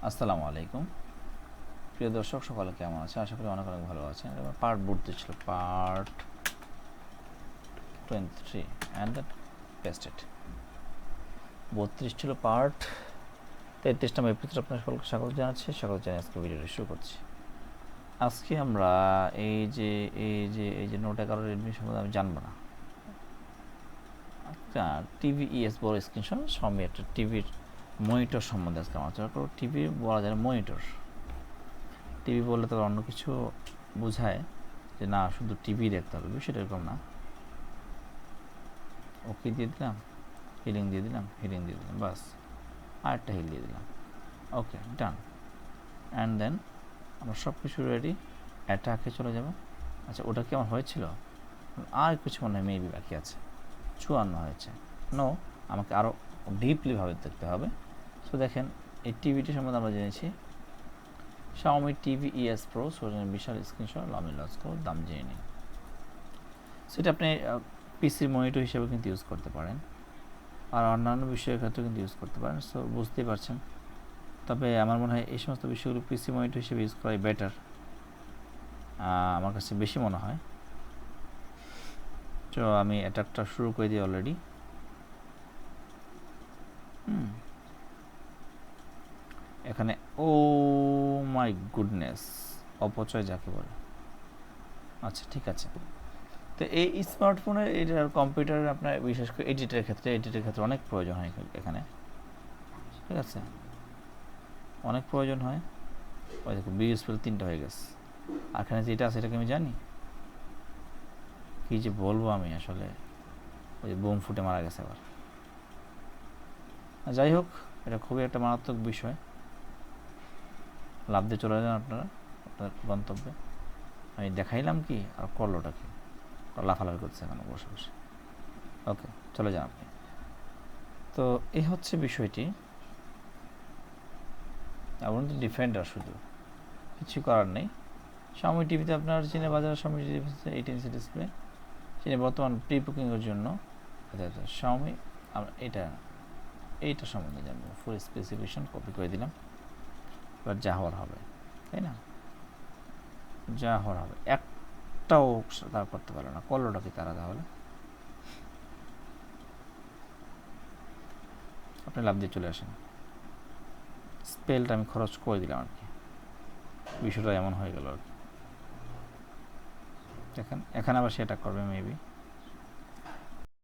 আসসালামু আলাইকুম প্রিয় দর্শক, সকলে কেমন আছে? আশা করি অনেক অনেক ভালো আছেন। এবার পার্ট বুটতে ছিল পার্ট 23 অ্যান্ড দ্যাট পেস্টেড 32 ছিল পার্ট 33 নম্বর এপিসোড আপনার সকলকে স্বাগত জানাচ্ছি। স্বাগত জানিয়ে আজকে ভিডিওটি শুরু করছি। আজকে আমরা এই যে নোট 11 রেডমি সম্বন্ধে আমি জানবো না। একটা টিভি বড় স্ক্রিনশট Xiaomi একটা টিভির মনিটর সম্বন্ধে আজকে আলোচনা করব। টিভি বলা যায় মনিটর। টিভি বললে তো অন্য কিছু বোঝায় যে না শুধু টিভি দেখতে হবে, বিষয়টা এরকম না। ওকে দিয়ে দিলাম, হিলিং দিয়ে দিলাম, বাস আরেকটা হিল দিয়ে দিলাম, ওকে ডান। অ্যান্ড দেন আমরা সব কিছু রেডি, অ্যাটাকে চলে যাব। আচ্ছা, ওটা কি আমার হয়েছিল? আর কিছু মনে হয় মেবি বাকি আছে। 54 হয়েছে। নো, আমাকে আরও ডিপলিভাবে দেখতে হবে। সো দেখেন, এই টিভিটি সম্বন্ধে আমরা জেনেছি Xiaomi TV ES Pro, বিশাল স্ক্রিনশট, আমি লঞ্চ করব, দাম জেনে নিন। সেটা আপনি পিসির মনিটর হিসেবে কিন্তু ইউজ করতে পারেন, আর অন্যান্য বিষয়ের ক্ষেত্রে কিন্তু ইউজ করতে পারেন। সো বুঝতেই পারছেন। তবে আমার মনে হয় এই সমস্ত বিষয়গুলো পিসি মনিটর হিসেবে ইউজ করাই বেটার, আমার কাছে বেশি মনে হয়। তো আমি অ্যাটাকটা শুরু করে দিই অলরেডি। এখানে ও মাই গুডনেস, অপচয় যাকে বলে। আচ্ছা ঠিক আছে। তো এই স্মার্টফোনের এটার কম্পিউটারের আপনার বিশেষ করে এডিটের ক্ষেত্রে অনেক প্রয়োজন হয় এখানে, ঠিক আছে, অনেক প্রয়োজন হয়। ওই দেখো বিউসফুল 3টা হয়ে গেছে। আর এখানে যেটা আছে এটাকে আমি জানি কী যে বলবো আমি, আসলে ওই যে বোম ফুটে মারা গেছে আবার। যাই হোক, এটা খুবই একটা মারাত্মক বিষয়। লাভ দিয়ে চলে যান আপনারা আপনার গন্তব্যে। আমি দেখাইলাম কি আর করলোটা কি, লাফালাফি করছে এখানে বসে বসে। ওকে, চলে যান আপনি। তো এই হচ্ছে বিষয়টি। এমন তো ডিফেন্ডার শুধু, কিছু করার নেই। Xiaomi টিভিতে আপনার চীনের বাজারে Xiaomi টিভিতে 18 ইঞ্চি ডিসপ্লে। চীনে বর্তমান প্রি বুকিংয়ের জন্য আচ্ছা Xiaomi আমরা এইটা সম্বন্ধে জানবো। ফুল স্পেসিফিকেশন কপি করে দিলাম। এবার যা হওয়ার হবে, তাই না? যা হওয়ার হবে। একটাও তারা করতে পারলো না, করলোটা কি তারা? তাহলে আপনি লাভ দিয়ে চলে আসেন। স্পেলটা আমি খরচ করে দিলাম আর কি, বিষয়টা এমন হয়ে গেল আর কি। দেখেন এখানে আবার সে অ্যাটাক করবে মেবি।